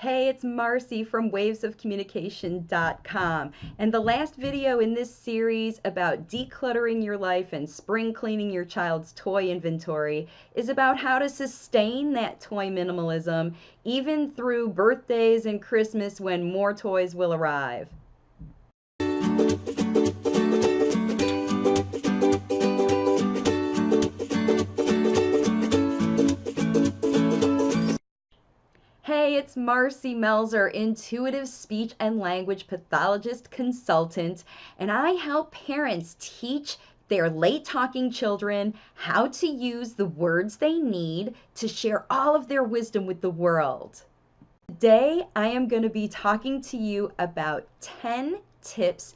Hey, it's Marcy from wavesofcommunication.com, and the last video in this series about decluttering your life and spring cleaning your child's toy inventory is about how to sustain that toy minimalism even through birthdays and Christmas when more toys will arrive. Hey, it's Marcy Melzer, intuitive speech and language pathologist consultant, and I help parents teach their late talking children how to use the words they need to share all of their wisdom with the world. Today, I am going to be talking to you about 10 tips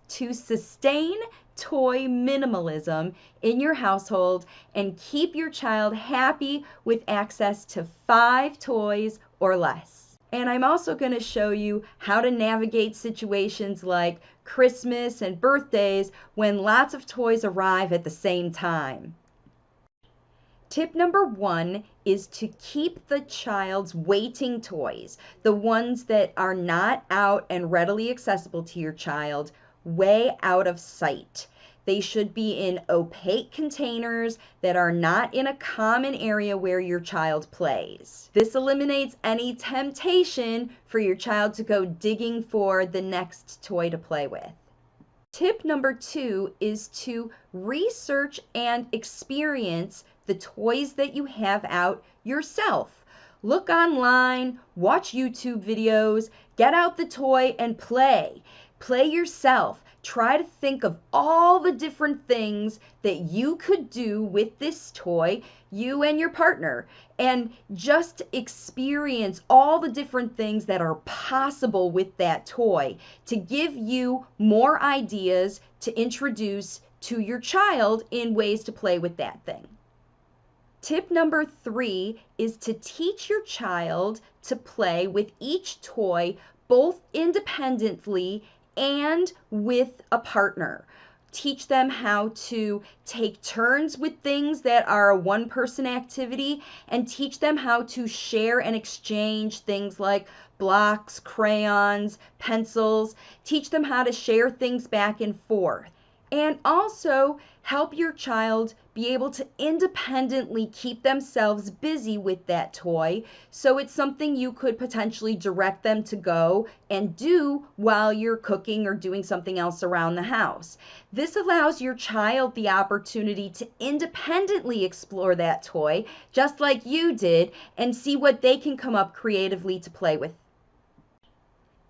to sustain toy minimalism in your household and keep your child happy with access to 5 toys or less. And I'm also going to show you how to navigate situations like Christmas and birthdays when lots of toys arrive at the same time. Tip number 1 is to keep the child's waiting toys, the ones that are not out and readily accessible to your child, way out of sight. They should be in opaque containers that are not in a common area where your child plays. This eliminates any temptation for your child to go digging for the next toy to play with. Tip number 2 is to research and experience the toys that you have out yourself. Look online, watch YouTube videos, get out the toy and play. Play yourself. Try to think of all the different things that you could do with this toy, you and your partner, and just experience all the different things that are possible with that toy to give you more ideas to introduce to your child in ways to play with that thing. Tip number 3 is to teach your child to play with each toy both independently and with a partner. Teach them how to take turns with things that are a one-person activity, and teach them how to share and exchange things like blocks, crayons, pencils. Teach them how to share things back and forth. And also help your child be able to independently keep themselves busy with that toy, so it's something you could potentially direct them to go and do while you're cooking or doing something else around the house. This allows your child the opportunity to independently explore that toy, just like you did, and see what they can come up creatively to play with.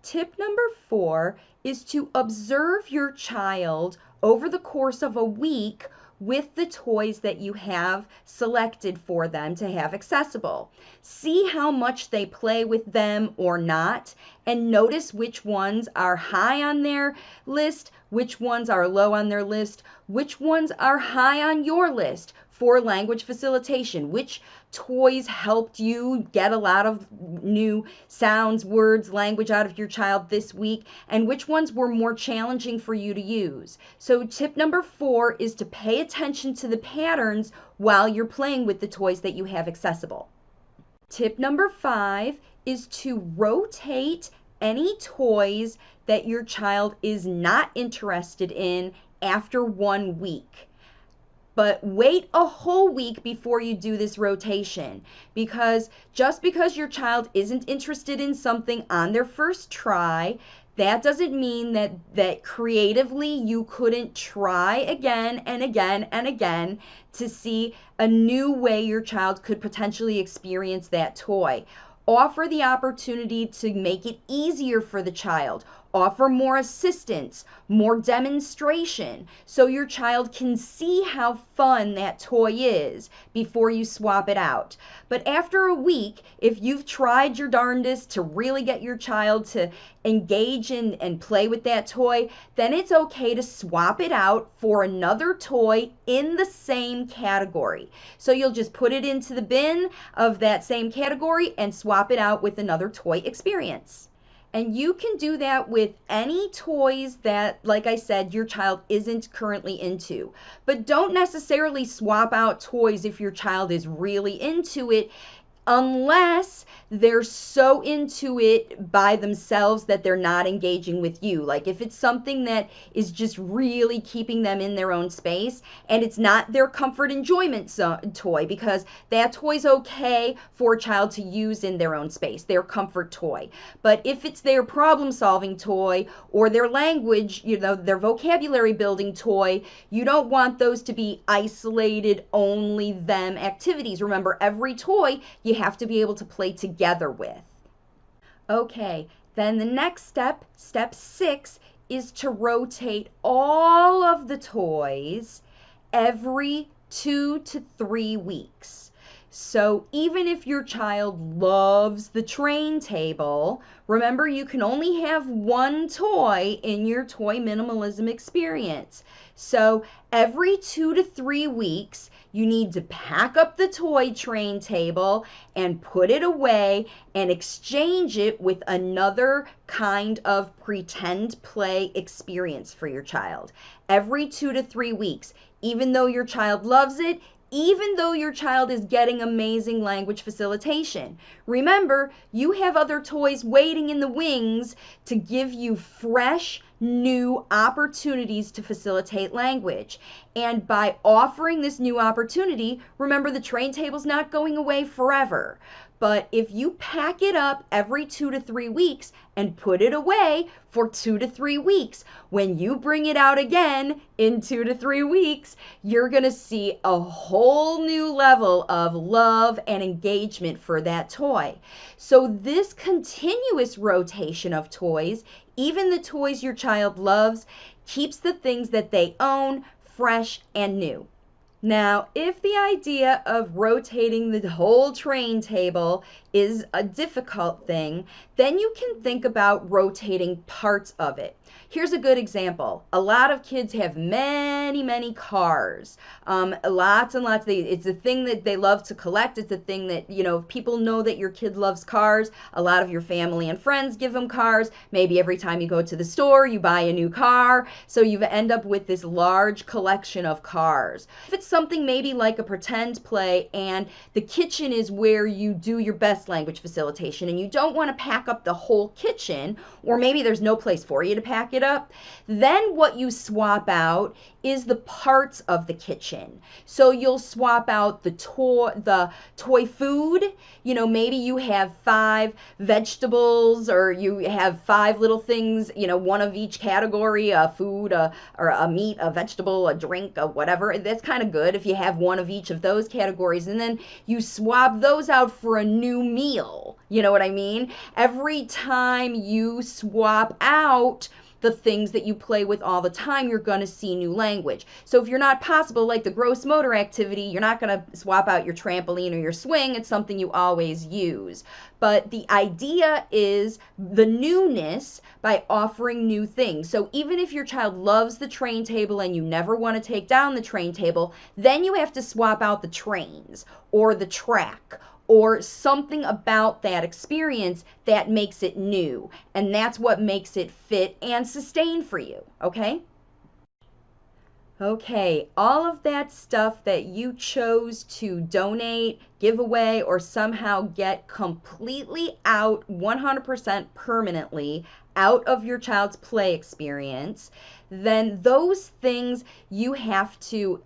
Tip number 4 is to observe your child over the course of a week with the toys that you have selected for them to have accessible. See how much they play with them or not, and notice which ones are high on their list, which ones are low on their list, which ones are high on your list for language facilitation, which toys helped you get a lot of new sounds, words, language out of your child this week, and which ones were more challenging for you to use. So tip number 4 is to pay attention to the patterns while you're playing with the toys that you have accessible. Tip number 5 is to rotate any toys that your child is not interested in after 1 week. But wait a whole week before you do this rotation, because just because your child isn't interested in something on their first try, that doesn't mean that creatively you couldn't try again and again and again to see a new way your child could potentially experience that toy. Offer the opportunity to make it easier for the child. Offer more assistance, more demonstration, so your child can see how fun that toy is before you swap it out. But after a week, if you've tried your darndest to really get your child to engage in and play with that toy, then it's okay to swap it out for another toy in the same category. So you'll just put it into the bin of that same category and swap it out with another toy experience. And you can do that with any toys that, like I said, your child isn't currently into. But don't necessarily swap out toys if your child is really into it. unless they're so into it by themselves that they're not engaging with you. Like if it's something that is just really keeping them in their own space and it's not their comfort enjoyment toy, because that toy's okay for a child to use in their own space, their comfort toy. But if it's their problem solving toy or their language, their vocabulary building toy, you don't want those to be isolated, only them activities. Remember, every toy you have to be able to play together with. Okay, then the next step, step 6, is to rotate all of the toys every 2 to 3 weeks. So even if your child loves the train table, remember you can only have one toy in your toy minimalism experience. So every 2 to 3 weeks, you need to pack up the toy train table and put it away and exchange it with another kind of pretend play experience for your child. Every 2 to 3 weeks, even though your child loves it, even though your child is getting amazing language facilitation. Remember, you have other toys waiting in the wings to give you fresh, new opportunities to facilitate language. And by offering this new opportunity, remember the train table's not going away forever. But if you pack it up every 2 to 3 weeks and put it away for 2 to 3 weeks, when you bring it out again in 2 to 3 weeks, you're going to see a whole new level of love and engagement for that toy. So this continuous rotation of toys, even the toys your child loves, keeps the things that they own fresh and new. Now, if the idea of rotating the whole train table is a difficult thing, then you can think about rotating parts of it. Here's a good example. A lot of kids have many, many cars. Lots and lots. It's a thing that they love to collect. It's a thing that, if people know that your kid loves cars, a lot of your family and friends give them cars. Maybe every time you go to the store, you buy a new car. So you end up with this large collection of cars. If it's something maybe like a pretend play and the kitchen is where you do your best language facilitation and you don't want to pack up the whole kitchen, or maybe there's no place for you to pack it up, then what you swap out is the parts of the kitchen. So you'll swap out the toy food. Maybe you have 5 vegetables, or you have 5 little things, one of each category, a food, or a meat, a vegetable, a drink, a whatever. That's kind of good if you have one of each of those categories, and then you swap those out for a new meal. You know what I mean? Every time you swap out the things that you play with all the time, you're going to see new language. So if you're not possible, like the gross motor activity, you're not going to swap out your trampoline or your swing. It's something you always use. But the idea is the newness by offering new things. So even if your child loves the train table and you never want to take down the train table, then you have to swap out the trains or the track or something about that experience that makes it new. And that's what makes it fit and sustain for you, okay? Okay, all of that stuff that you chose to donate, give away, or somehow get completely out 100% permanently out of your child's play experience, then those things you have to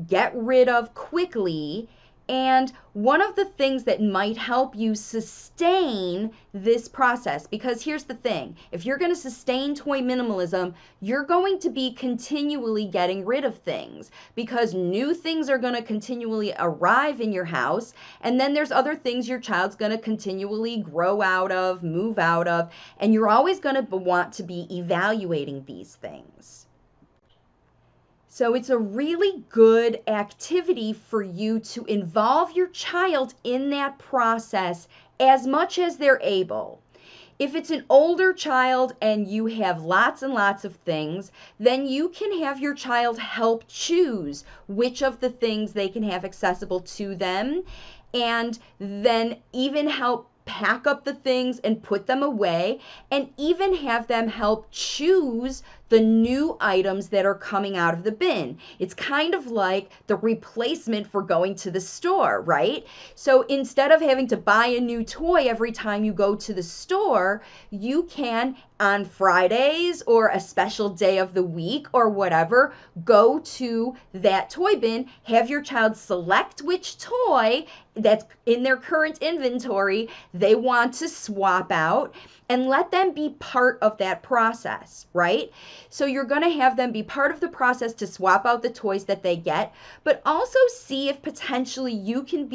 get rid of quickly. And one of the things that might help you sustain this process, because here's the thing, if you're going to sustain toy minimalism, you're going to be continually getting rid of things, because new things are going to continually arrive in your house, and then there's other things your child's going to continually grow out of, move out of, and you're always going to want to be evaluating these things. So it's a really good activity for you to involve your child in that process as much as they're able. If it's an older child and you have lots and lots of things, then you can have your child help choose which of the things they can have accessible to them, and then even help pack up the things and put them away, and even have them help choose the the new items that are coming out of the bin. It's kind of like the replacement for going to the store, right? So instead of having to buy a new toy every time you go to the store, you can, on Fridays or a special day of the week or whatever, go to that toy bin, have your child select which toy that's in their current inventory they want to swap out, and let them be part of that process, right? So you're going to have them be part of the process to swap out the toys that they get, but also see if potentially you can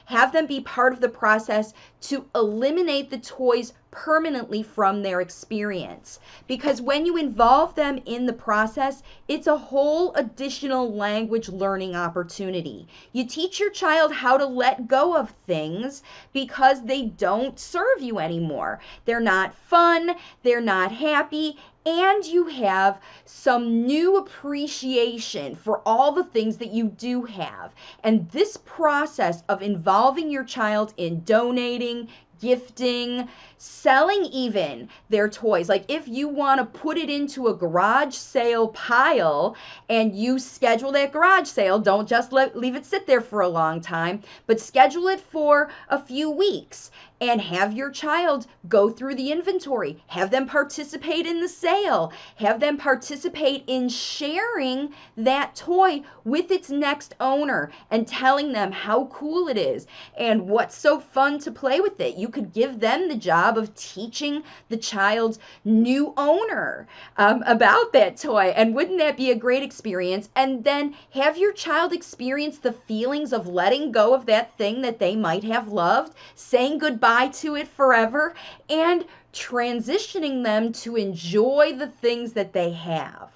have them be part of the process to eliminate the toys permanently from their experience. Because when you involve them in the process, it's a whole additional language learning opportunity. You teach your child how to let go of things because they don't serve you anymore. They're not fun, they're not happy, and you have some new appreciation for all the things that you do have. And this process of involving your child in donating, gifting, selling even their toys. Like if you want to put it into a garage sale pile and you schedule that garage sale, don't just leave it sit there for a long time, but schedule it for a few weeks and have your child go through the inventory, have them participate in the sale, have them participate in sharing that toy with its next owner and telling them how cool it is and what's so fun to play with it. You could give them the job of teaching the child's new owner about that toy, and wouldn't that be a great experience? And then have your child experience the feelings of letting go of that thing that they might have loved, saying goodbye to it forever, and transitioning them to enjoy the things that they have.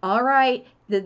All right, the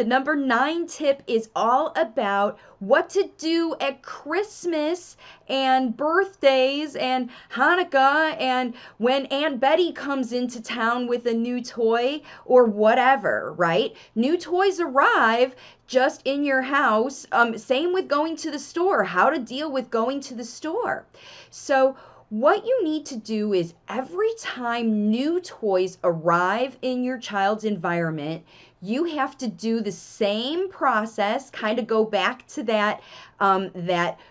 number 9 tip is all about what to do at Christmas and birthdays and Hanukkah and when Aunt Betty comes into town with a new toy or whatever, right? New toys arrive just in your house. Same with going to the store, how to deal with going to the store. So what you need to do is every time new toys arrive in your child's environment, you have to do the same process, kind of go back to that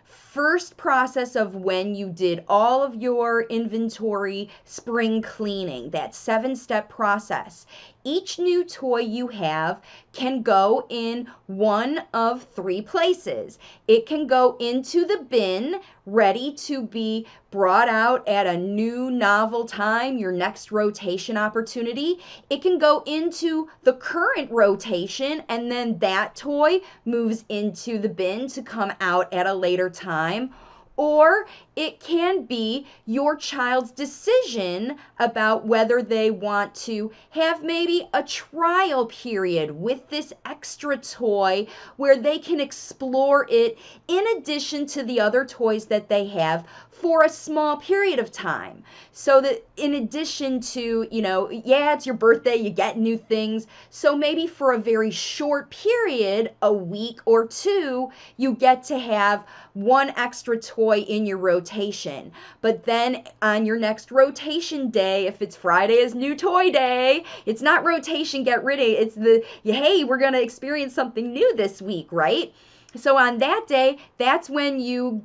first process of when you did all of your inventory spring cleaning, that 7-step process. Each new toy you have can go in one of 3 places. It can go into the bin, ready to be brought out at a new novel time, your next rotation opportunity. It can go into the current rotation, and then that toy moves into the bin to come out at a later time. Or it can be your child's decision about whether they want to have maybe a trial period with this extra toy where they can explore it in addition to the other toys that they have for a small period of time. So that in addition to, yeah, it's your birthday, you get new things. So maybe for a very short period, a week or 2, you get to have one extra toy in your rotation. But then on your next rotation day, if it's Friday is new toy day, it's not rotation, get rid of it. It's hey, we're going to experience something new this week, right? So on that day, that's when you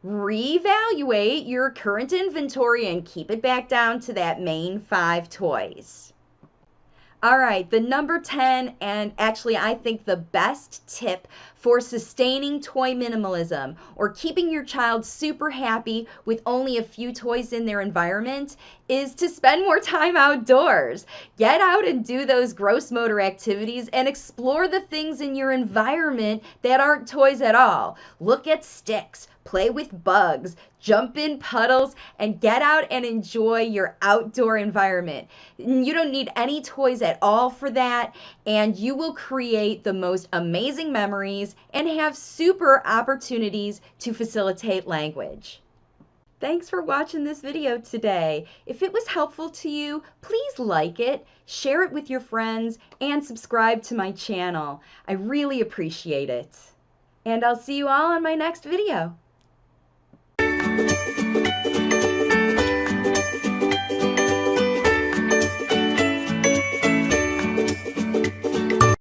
reevaluate your current inventory and keep it back down to that main 5 toys. All right, the number 10, and actually I think the best tip for sustaining toy minimalism or keeping your child super happy with only a few toys in their environment is to spend more time outdoors. Get out and do those gross motor activities and explore the things in your environment that aren't toys at all. Look at sticks, play with bugs, jump in puddles, and get out and enjoy your outdoor environment. You don't need any toys at all for that, and you will create the most amazing memories and have super opportunities to facilitate language. Thanks for watching this video today. If it was helpful to you, please like it, share it with your friends, and subscribe to my channel. I really appreciate it. And I'll see you all on my next video.